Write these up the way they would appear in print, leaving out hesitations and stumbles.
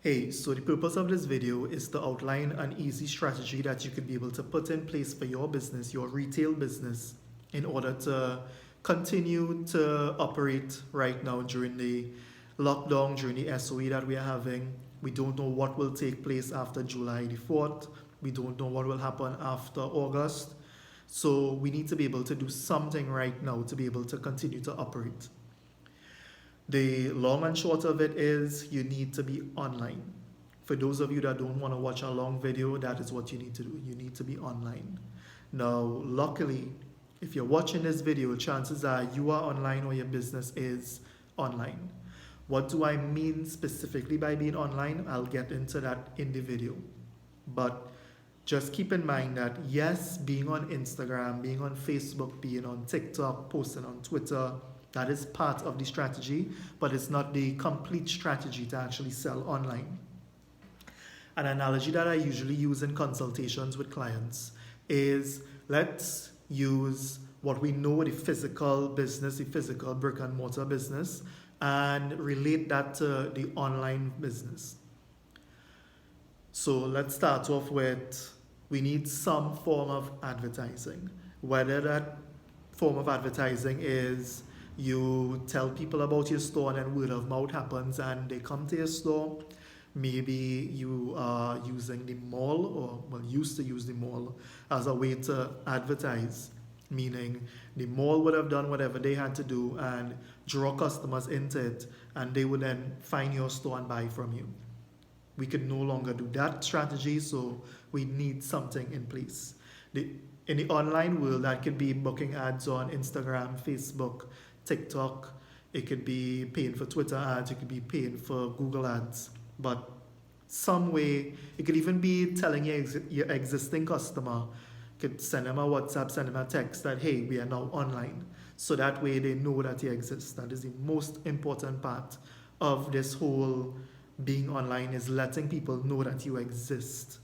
Hey, so the purpose of this video is to outline an easy strategy that you could be able to put in place for your business, your retail business, in order to continue to operate right now during the lockdown, during the SOE that we are having. We don't know what will take place after July the 4th. We don't know what will happen after August. So we need to be able to do something right now to be able to continue to operate. The long and short of it is you need to be online. For those of you that don't want to watch a long video, that is what you need to do. You need to be online. Now, luckily, if you're watching this video, chances are you are online or your business is online. What do I mean specifically by being online? I'll get into that in the video. But just keep in mind that yes, being on Instagram, being on Facebook, being on TikTok, posting on Twitter, that is part of the strategy, but it's not the complete strategy to actually sell online. An analogy that I usually use in consultations with clients is let's use what we know, the physical business, the physical brick and mortar business, and relate that to the online business. So let's start off with we need some form of advertising. Whether that form of advertising is you tell people about your store and then word of mouth happens and they come to your store. Maybe you are using the mall used to use the mall as a way to advertise, meaning the mall would have done whatever they had to do and draw customers into it, and they would then find your store and buy from you. We can no longer do that strategy, so we need something in place. In the online world, that could be booking ads on Instagram, Facebook, TikTok. It could be paying for Twitter ads. It could be paying for Google ads. But some way, it could even be telling your existing customer, could send them a WhatsApp, send them a text that, hey, we are now online. So that way they know that you exist. That is the most important part of this whole being online, is letting people know that you exist.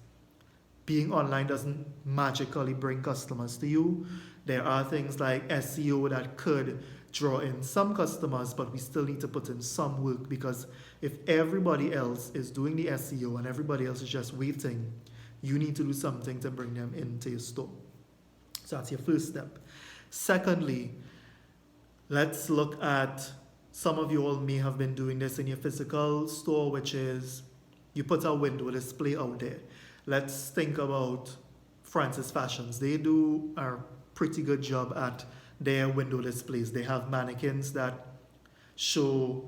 Being online doesn't magically bring customers to you. There are things like SEO that could draw in some customers, but we still need to put in some work, because if everybody else is doing the SEO and everybody else is just waiting, you need to do something to bring them into your store. So that's your first step. Secondly, let's look at, some of you all may have been doing this in your physical store, which is you put a window display out there. Let's think about Francis Fashions. They do a pretty good job at their window displays. They have mannequins that show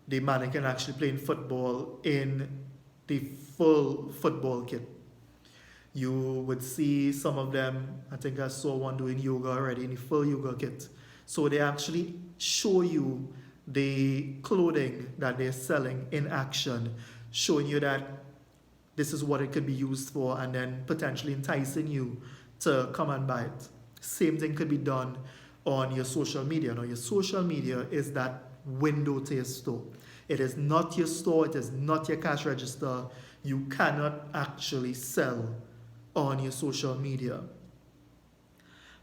the mannequin actually playing football in the full football kit. You would see some of them, I think I saw one doing yoga already in the full yoga kit. So they actually show you the clothing that they're selling in action, showing you that this is what it could be used for, and then potentially enticing you to come and buy it. Same thing could be done on your social media. Now, your social media is that window to your store. It is not your store. It is not your cash register. You cannot actually sell on your social media.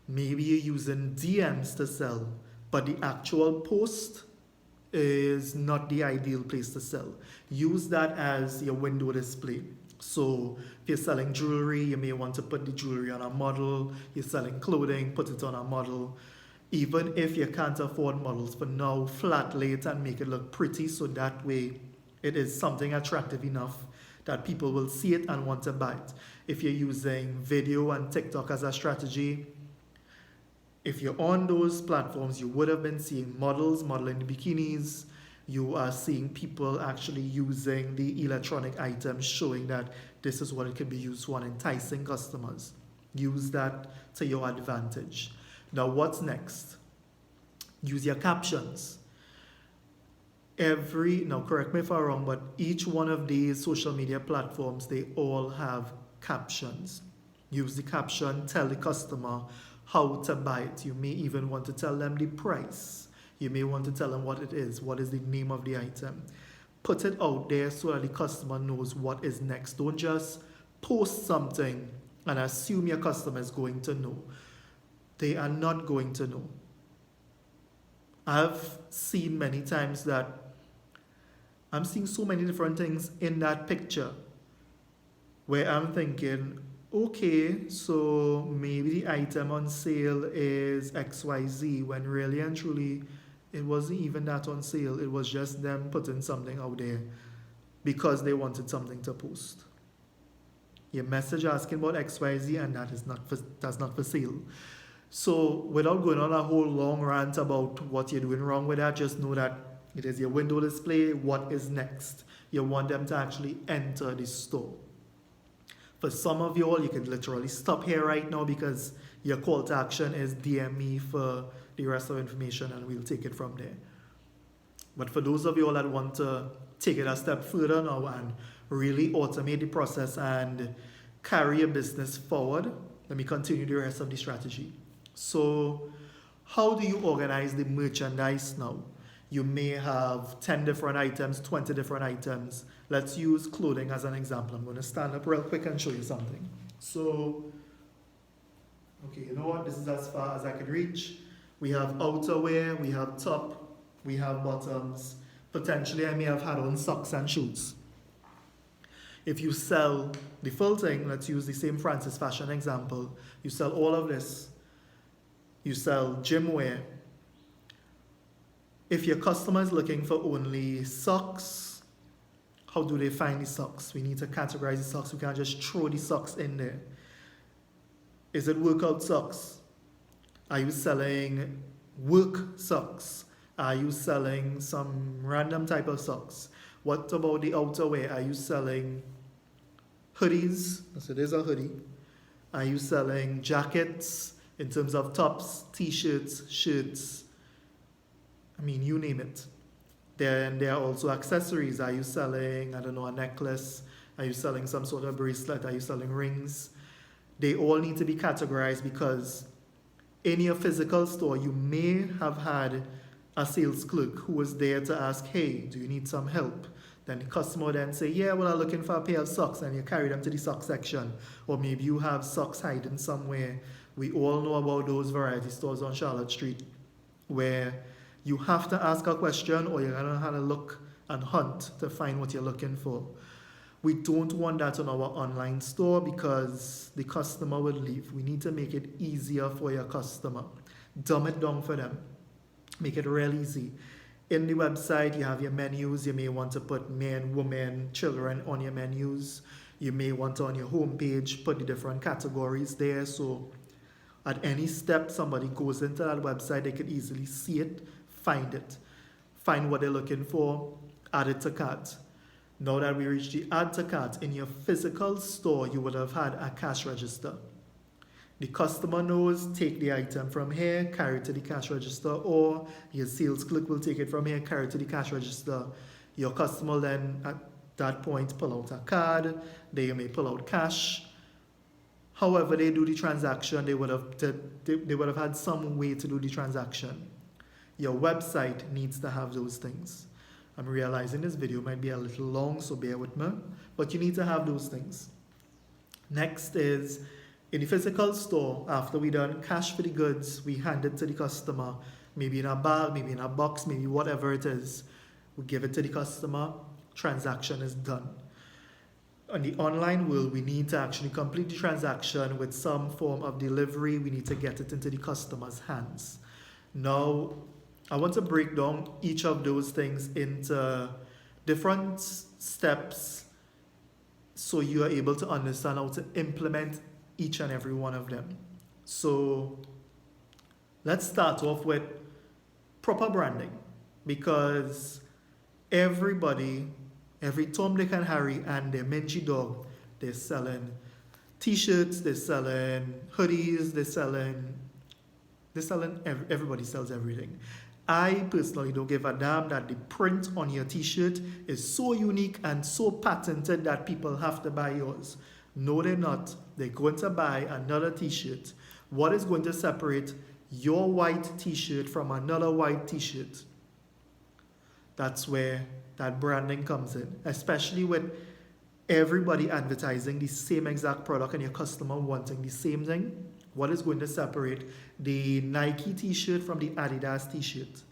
Maybe you're using DMs to sell, but the actual post is not the ideal place to sell. Use that as your window display. So if you're selling jewelry, you may want to put the jewelry on a model. You're selling clothing, put it on a model. Even if you can't afford models for now, flat lay it and make it look pretty, so that way it is something attractive enough that people will see it and want to buy it. If you're using video and TikTok as a strategy, if you're on those platforms, you would have been seeing models modeling the bikinis. You are seeing people actually using the electronic items, showing that this is what it can be used for, and enticing customers. Use that to your advantage. Now, what's next? Use your captions. Now correct me if I'm wrong, but each one of these social media platforms, they all have captions. Use the caption, tell the customer how to buy it. You may even want to tell them the price. You may want to tell them what it is, what is the name of the item. Put it out there so that the customer knows what is next. Don't just post something and assume your customer is going to know. They are not going to know. I've seen many times that I'm seeing so many different things in that picture where I'm thinking, okay, so maybe the item on sale is XYZ when really and truly it wasn't even that on sale. It was just them putting something out there because they wanted something to post. Your message asking about XYZ and that's not for sale. So without going on a whole long rant about what you're doing wrong with that, just know that it is your window display. What is next? You want them to actually enter the store. For some of you all, you can literally stop here right now because your call to action is DM me for the rest of the information and we'll take it from there. But for those of you all that want to take it a step further now and really automate the process and carry your business forward, let me continue the rest of the strategy. So how do you organize the merchandise now? You may have 10 different items, 20 different items. Let's use clothing as an example. I'm going to stand up real quick and show you something. So, okay, you know what? This is as far as I can reach. We have outerwear, we have top, we have bottoms. Potentially, I may have had on socks and shoes. If you sell the full thing, let's use the same Francis Fashion example. You sell all of this. You sell gym wear. If your customer is looking for only socks, how do they find the socks? We need to categorize the socks. We can't just throw the socks in there. Is it workout socks? Are you selling work socks? Are you selling some random type of socks? What about the outerwear? Are you selling hoodies? So there's a hoodie. Are you selling jackets in terms of tops, t-shirts, shirts? I mean, you name it. Then there are also accessories. Are you selling, I don't know, a necklace? Are you selling some sort of bracelet? Are you selling rings? They all need to be categorized because in your physical store, you may have had a sales clerk who was there to ask, hey, do you need some help? Then the customer would then say, yeah, well, I'm looking for a pair of socks, and you carry them to the sock section. Or maybe you have socks hiding somewhere. We all know about those variety stores on Charlotte Street where you have to ask a question or you're going to have to look and hunt to find what you're looking for. We don't want that on our online store because the customer will leave. We need to make it easier for your customer. Dumb it down for them. Make it real easy. In the website, you have your menus. You may want to put men, women, children on your menus. You may want to, on your homepage, put the different categories there. So at any step somebody goes into that website, they can easily see it, find what they're looking for, add it to cart. Now that we reach the add to cart, in your physical store, you would have had a cash register. The customer knows, take the item from here, carry it to the cash register, or your sales clerk will take it from here, carry it to the cash register. Your customer then, at that point, pull out a card, they may pull out cash. However they do the transaction, they would have had some way to do the transaction. Your website needs to have those things. I'm realizing this video might be a little long, so bear with me, but you need to have those things. Next is, in the physical store, after we done cash for the goods, we hand it to the customer, maybe in a bag, maybe in a box, maybe whatever it is. We give it to the customer, transaction is done. On the online world, we need to actually complete the transaction with some form of delivery. We need to get it into the customer's hands. Now, I want to break down each of those things into different steps so you are able to understand how to implement each and every one of them. So let's start off with proper branding, because everybody, every Tom, Dick, and Harry and their mangy dog, they're selling t-shirts, they're selling hoodies, everybody sells everything. I personally don't give a damn that the print on your t-shirt is so unique and so patented that people have to buy yours. No, they're not. They're going to buy another t-shirt. What is going to separate your white t-shirt from another white t-shirt? That's where that branding comes in, especially with everybody advertising the same exact product and your customer wanting the same thing. What is going to separate the Nike t-shirt from the Adidas t-shirt?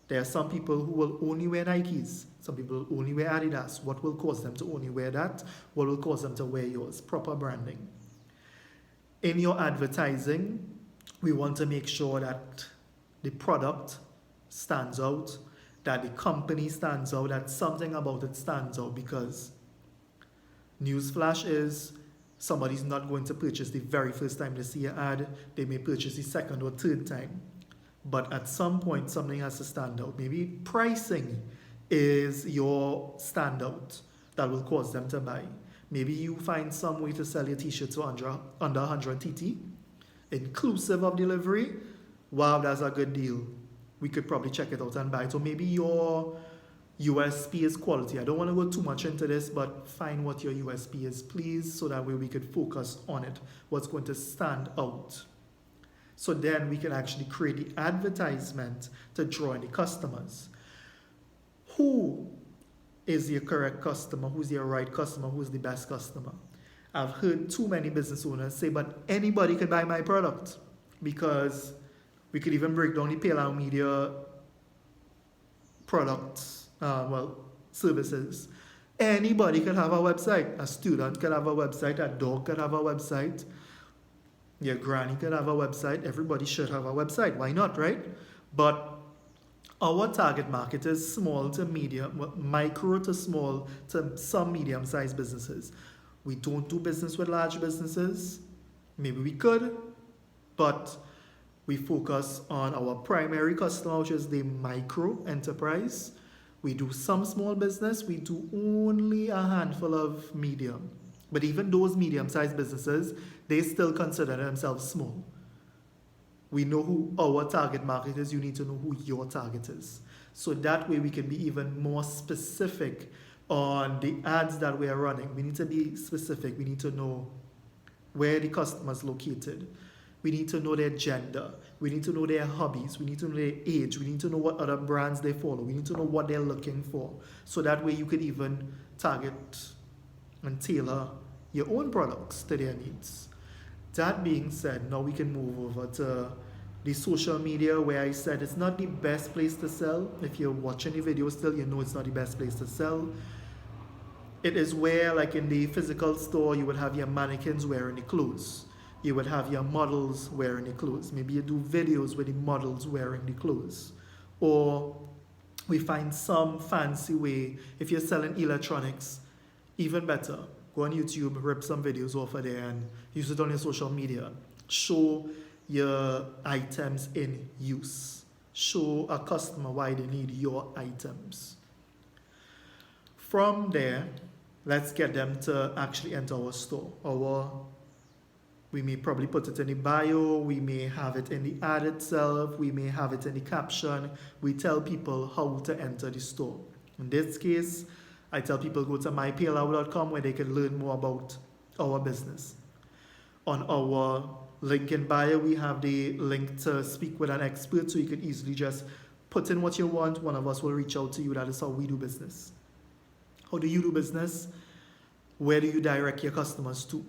There are some people who will only wear Nikes. Some people will only wear Adidas. What will cause them to only wear that? What will cause them to wear yours? Proper branding. In your advertising, we want to make sure that the product stands out, that the company stands out, that something about it stands out, because newsflash is somebody's not going to purchase the very first time they see an ad. They may purchase the second or third time. But at some point, something has to stand out. Maybe pricing is your standout that will cause them to buy. Maybe you find some way to sell your t-shirts for under 100 TT, inclusive of delivery. Wow, that's a good deal. We could probably check it out and buy it. So maybe your USP is quality. I don't want to go too much into this, but find what your USP is, please, so that way we could focus on it. What's going to stand out. So then we can actually create the advertisement to draw in the customers. Who is your correct customer? Who's your right customer? Who's the best customer? I've heard too many business owners say, but anybody can buy my product, because we could even break down the Payloud Media products, services. Anybody can have a website. A student can have a website. A dog can have a website. Your granny can have a website. Everybody should have a website. Why not, right? But our target market is small to medium, micro to small to some medium-sized businesses. We don't do business with large businesses. Maybe we could, but we focus on our primary customer, which is the micro enterprise. We do some small business. We do only a handful of medium. But even those medium-sized businesses, they still consider themselves small. We know who our target market is. You need to know who your target is. So that way we can be even more specific on the ads that we are running. We need to be specific. We need to know where the customer is located. We need to know their gender. We need to know their hobbies. We need to know their age. We need to know what other brands they follow. We need to know what they're looking for. So that way you could even target and tailor your own products to their needs. That being said, now we can move over to the social media, where I said it's not the best place to sell. If you're watching the video still, you know it's not the best place to sell. It is where, like in the physical store, you would have your mannequins wearing the clothes. You would have your models wearing the clothes. Maybe you do videos with the models wearing the clothes. Or we find some fancy way, if you're selling electronics, even better. Go on YouTube, rip some videos off of there and use it on your social media. Show your items in use. Show a customer why they need your items. From there, let's get them to actually enter our store. We may probably put it in the bio, we may have it in the ad itself, we may have it in the caption. We tell people how to enter the store. In this case, I tell people go to mypayloud.com where they can learn more about our business. On our link in bio, we have the link to speak with an expert, so you can easily just put in what you want. One of us will reach out to you. That is how we do business. How do you do business? Where do you direct your customers to?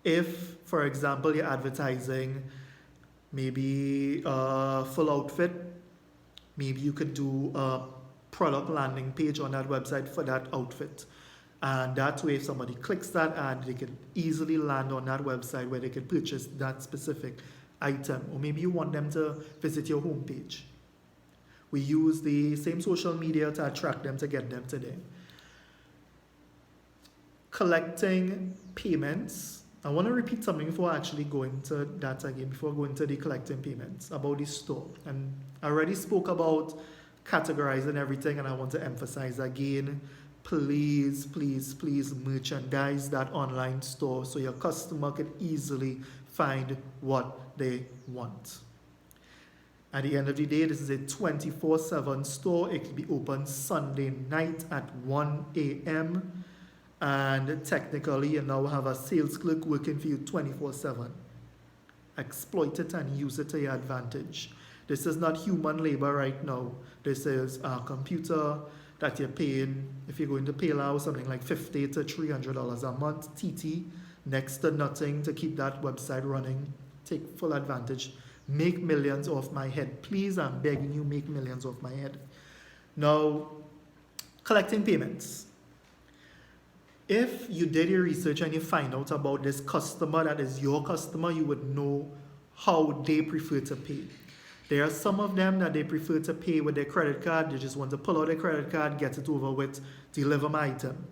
If, for example, you're advertising maybe a full outfit, maybe you could do a product landing page on that website for that outfit. And that way, if somebody clicks that ad, they can easily land on that website where they can purchase that specific item. Or maybe you want them to visit your homepage. We use the same social media to attract them, to get them to there. Collecting payments. I want to repeat something before I actually go into that again, before going to the collecting payments, about the store. And I already spoke about categorizing everything, and I want to emphasize again, please, please, please merchandise that online store so your customer can easily find what they want. At the end of the day, this is a 24/7 store. It can be open Sunday night at 1 a.m. And technically, you now have a sales clerk working for you 24/7. Exploit it and use it to your advantage. This is not human labor right now. This is a computer that you're paying, if you're going to pay now, something like $50 to $300 a month, TT, next to nothing to keep that website running. Take full advantage. Make millions off my head. Please, I'm begging you, make millions off my head. Now, collecting payments. If you did your research and you find out about this customer that is your customer, you would know how they prefer to pay. There are some of them that they prefer to pay with their credit card. They just want to pull out their credit card, get it over with, deliver my item.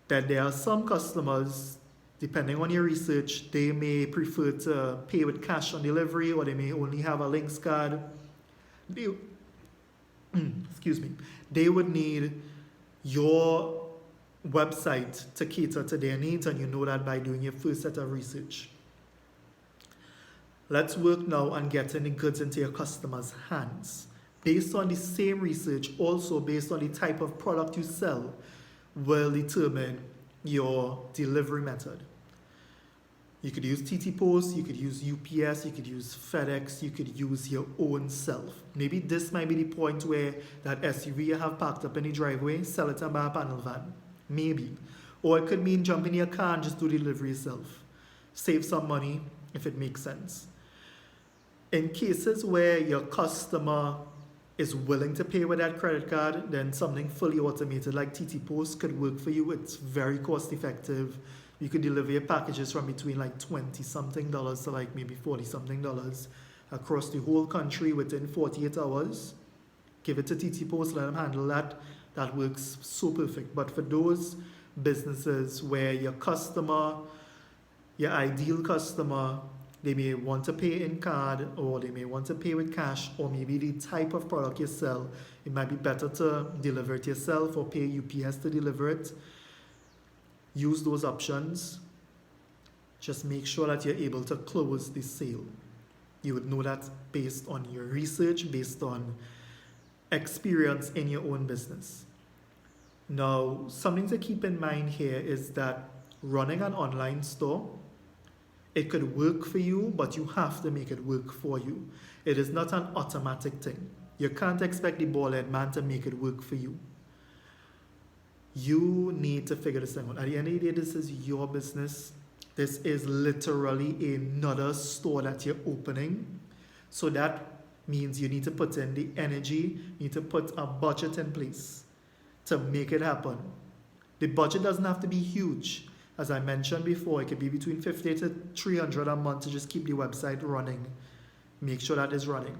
Then there are some customers, depending on your research, they may prefer to pay with cash on delivery, or they may only have a Links card. They, excuse me, they would need your website to cater to their needs, and you know that by doing your first set of research. Let's work now on getting the goods into your customers' hands. Based on the same research, also based on the type of product you sell, will determine your delivery method. You could use TT Post, you could use UPS, you could use FedEx, you could use your own self. Maybe this might be the point where that SUV you have parked up in the driveway, sell it and buy a panel van. Maybe. Or it could mean jump in your car and just do the delivery yourself. Save some money if it makes sense. In cases where your customer is willing to pay with that credit card, then something fully automated like TT Post could work for you. It's very cost effective. You could deliver your packages from between like $20-something to like maybe $40-something across the whole country within 48 hours. Give it to TT Post, let them handle that. That works so perfect. But for those businesses where your customer, your ideal customer, they may want to pay in card, or they may want to pay with cash, or maybe the type of product you sell, it might be better to deliver it yourself or pay UPS to deliver it. Use those options. Just make sure that you're able to close the sale. You would know that based on your research, based on experience in your own business. Now, something to keep in mind here is that running an online store, it could work for you, but you have to make it work for you. It is not an automatic thing. You can't expect the bald-head man to make it work for you. You need to figure this out. At the end of the day, this is your business. This is literally another store that you're opening. So that means you need to put in the energy, you need to put a budget in place to make it happen. The budget doesn't have to be huge. As I mentioned before, it could be between $50 to $300 a month to just keep the website running. Make sure that is running.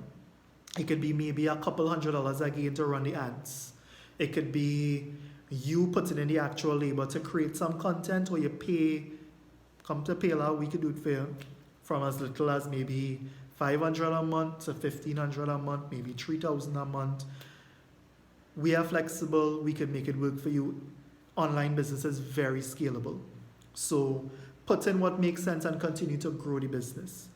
It could be maybe a couple $100 again to run the ads. It could be you putting in the actual labor to create some content, or you pay, come to Payla, we could do it for you from as little as maybe $500 a month to $1,500 a month, maybe $3,000 a month. We are flexible, we can make it work for you. Online business is very scalable. So put in what makes sense and continue to grow the business.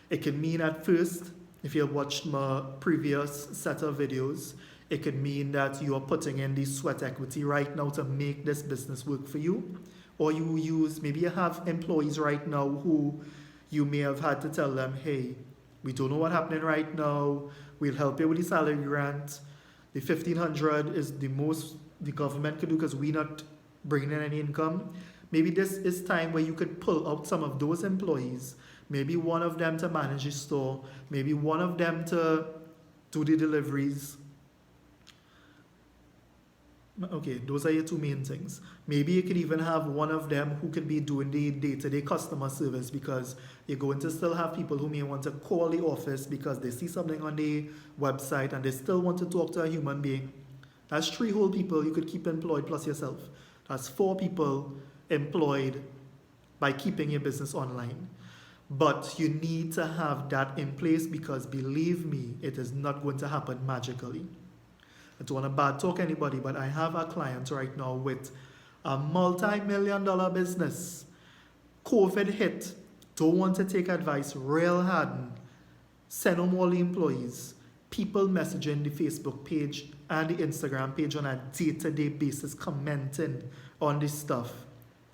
It can mean at first, if you watched my previous set of videos, it could mean that you are putting in the sweat equity right now to make this business work for you. Or you use, maybe you have employees right now who you may have had to tell them, hey, we don't know what's happening right now, we'll help you with the salary grant. The $1,500 is the most the government could do because we're not bringing in any income. Maybe this is time where you could pull out some of those employees, maybe one of them to manage the store, maybe one of them to do the deliveries. Okay, those are your two main things. Maybe you could even have one of them who could be doing the day-to-day customer service, because you're going to still have people who may want to call the office because they see something on the website and they still want to talk to a human being. That's 3 whole people you could keep employed plus yourself. That's 4 people employed by keeping your business online. But you need to have that in place, because believe me, it is not going to happen magically. I don't want to bad talk anybody, but I have a client right now with a multi-million-dollar business. COVID hit, don't want to take advice, real hard. Send home all the employees. People messaging the Facebook page and the Instagram page on a day-to-day basis, commenting on this stuff.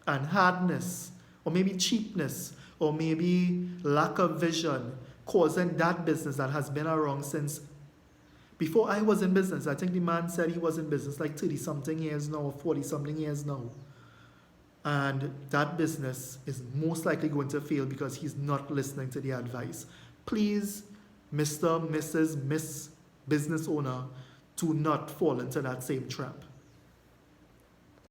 And hardness, or maybe cheapness, or maybe lack of vision, causing that business that has been around since before I was in business. I think the man said he was in business like 30-something years now, or 40-something years now. and that business is most likely going to fail because he's not listening to the advice. Please, Mr., Mrs., Miss Business Owner, do not fall into that same trap.